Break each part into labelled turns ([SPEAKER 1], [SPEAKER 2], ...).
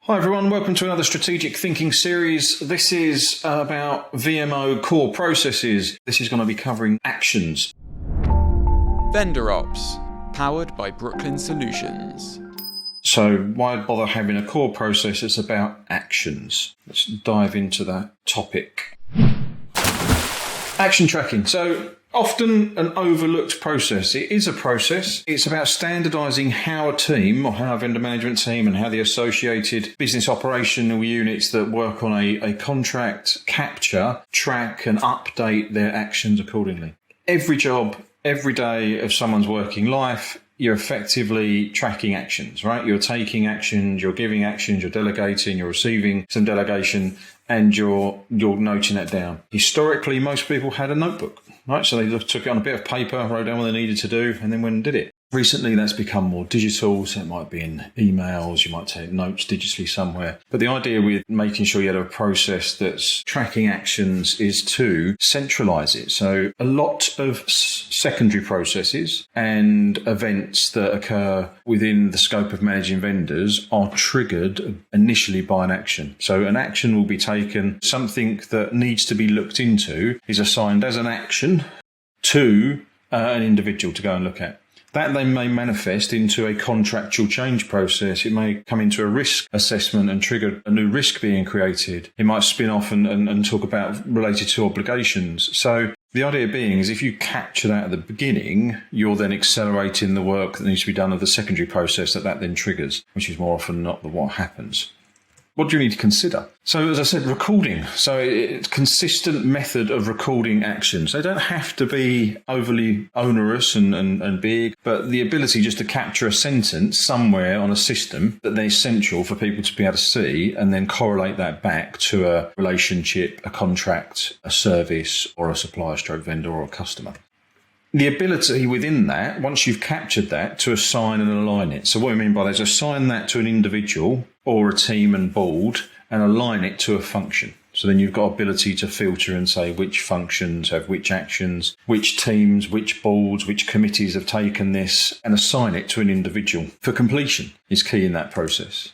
[SPEAKER 1] Hi everyone, welcome to another strategic thinking series. This is about VMO core processes. This is going to be covering actions.
[SPEAKER 2] Vendor Ops, powered by Brooklyn Solutions.
[SPEAKER 1] So why bother having a core process that's about actions? Let's dive into that topic. Action tracking. So often an overlooked process. It is a process. It's about standardising how a team or how a vendor management team and how the associated business operational units that work on a contract capture, track and update their actions accordingly. Every job, every day of someone's working life, you're effectively tracking actions, right? You're taking actions, you're giving actions, you're delegating, you're receiving some delegation, and you're noting that down. Historically, most people had a notebook, right? So they took it on a bit of paper, wrote down what they needed to do, and then went and did it. Recently, that's become more digital, so it might be in emails, you might take notes digitally somewhere. But the idea with making sure you have a process that's tracking actions is to centralise it. So a lot of secondary processes and events that occur within the scope of managing vendors are triggered initially by an action. So an action will be taken, something that needs to be looked into is assigned as an action to an individual to go and look at. That then may manifest into a contractual change process. It may come into a risk assessment and trigger a new risk being created. It might spin off and talk about related to obligations. So the idea being is if you capture that at the beginning, you're then accelerating the work that needs to be done of the secondary process that then triggers, which is more often not what happens. What do you need to consider? So as I said, recording. So it's a consistent method of recording actions. They don't have to be overly onerous and big, but the ability just to capture a sentence somewhere on a system that is essential for people to be able to see and then correlate that back to a relationship, a contract, a service, or a supplier stroke vendor or a customer. The ability within that, once you've captured that, to assign and align it. So what I mean by that is assign that to an individual or a team and board and align it to a function. So then you've got ability to filter and say which functions have which actions, which teams, which boards, which committees have taken this, and assign it to an individual. For completion is key in that process.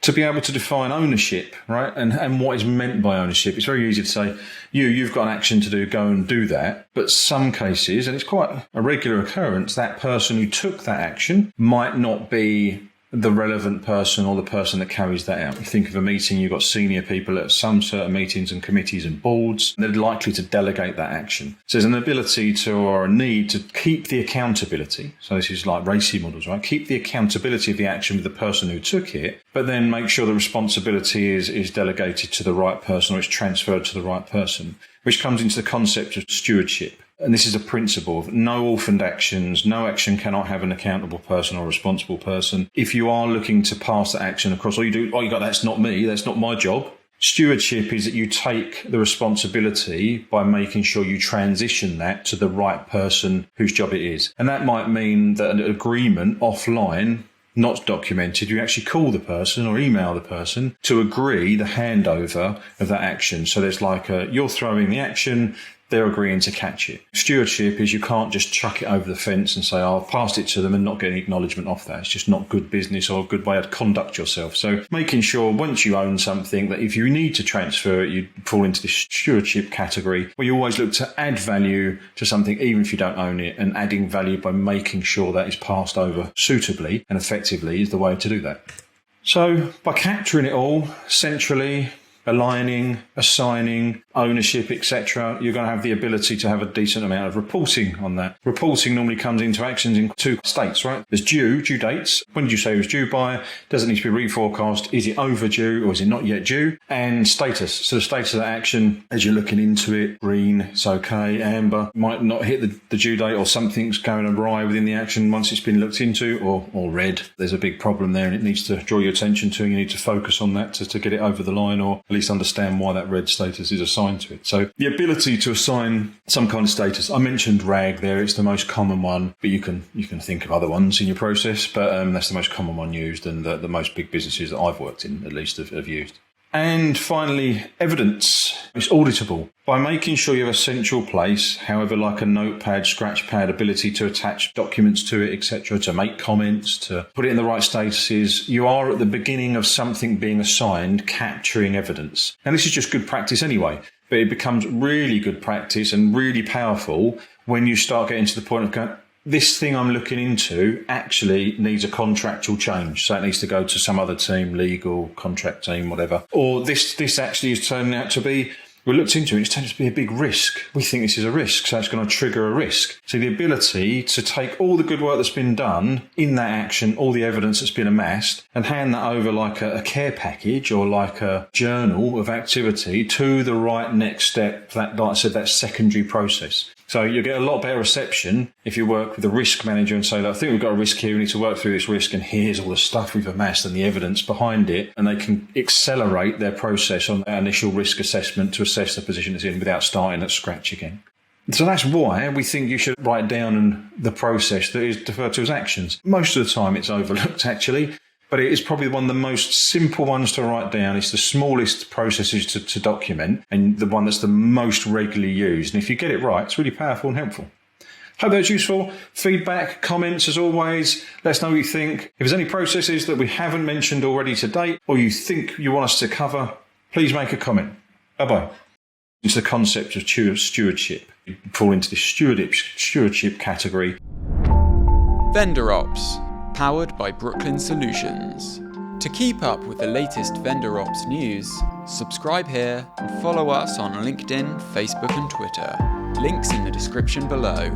[SPEAKER 1] To be able to define ownership, right, and what is meant by ownership. It's very easy to say, you've got an action to do, go and do that. But some cases, and it's quite a regular occurrence, that person who took that action might not be the relevant person or the person that carries that out. You think of a meeting, you've got senior people at some certain meetings and committees and boards, and they're likely to delegate that action. So there's an ability to, or a need to keep the accountability. So this is like RACI models, right? Keep the accountability of the action with the person who took it, but then make sure the responsibility is delegated to the right person or it's transferred to the right person, which comes into the concept of stewardship. And this is a principle of no orphaned actions. No action cannot have an accountable person or responsible person. If you are looking to pass that action across, you got, that's not me, that's not my job. Stewardship is that you take the responsibility by making sure you transition that to the right person whose job it is. And that might mean that an agreement offline, not documented, you actually call the person or email the person to agree the handover of that action. So there's like you're throwing the action, they're agreeing to catch it. Stewardship is you can't just chuck it over the fence and say, I've passed it to them and not get any acknowledgement off that. It's just not good business or a good way to conduct yourself. So making sure once you own something that if you need to transfer it, you fall into this stewardship category where you always look to add value to something even if you don't own it, and adding value by making sure that is passed over suitably and effectively is the way to do that. So by capturing it all centrally, aligning, assigning, ownership, etc., you're going to have the ability to have a decent amount of reporting on that. Reporting normally comes into actions in two states, right? There's due dates. When did you say it was due by? Does it need to be reforecast? Is it overdue or is it not yet due? And status. So the status of that action, as you're looking into it, green, it's okay, amber, might not hit the due date or something's going awry within the action once it's been looked into, or red, there's a big problem there and it needs to draw your attention to, and you need to focus on that to get it over the line, or at least understand why that red status is assigned to it. So the ability to assign some kind of status. I mentioned RAG there, it's the most common one, but you can think of other ones in your process, but that's the most common one used and the most big businesses that I've worked in at least have used. And finally, evidence. It's auditable. By making sure you have a central place, however, like a notepad, scratchpad, ability to attach documents to it, etc., to make comments, to put it in the right statuses, you are at the beginning of something being assigned, capturing evidence. And this is just good practice anyway, but it becomes really good practice and really powerful when you start getting to the point of going, this thing I'm looking into actually needs a contractual change. So it needs to go to some other team, legal, contract team, whatever. Or this actually is turning out to be, we looked into it, it's turned out to be a big risk. We think this is a risk, so it's going to trigger a risk. So the ability to take all the good work that's been done in that action, all the evidence that's been amassed, and hand that over like a care package or like a journal of activity to the right next step, that, like I said, that secondary process. So you'll get a lot better reception if you work with a risk manager and say, I think we've got a risk here, we need to work through this risk, and here's all the stuff we've amassed and the evidence behind it, and they can accelerate their process on that initial risk assessment to assess the position it's in without starting at scratch again. So that's why we think you should write down the process that is referred to as actions. Most of the time it's overlooked actually, but it is probably one of the most simple ones to write down. It's the smallest processes to document and the one that's the most regularly used. And if you get it right, it's really powerful and helpful. Hope that's useful. Feedback, comments as always. Let us know what you think. If there's any processes that we haven't mentioned already to date or you think you want us to cover, please make a comment. Bye-bye. It's the concept of stewardship. You fall into the stewardship category.
[SPEAKER 2] Vendor Ops, powered by Brooklyn Solutions. To keep up with the latest Vendor Ops news, subscribe here and follow us on LinkedIn, Facebook and Twitter. Links in the description below.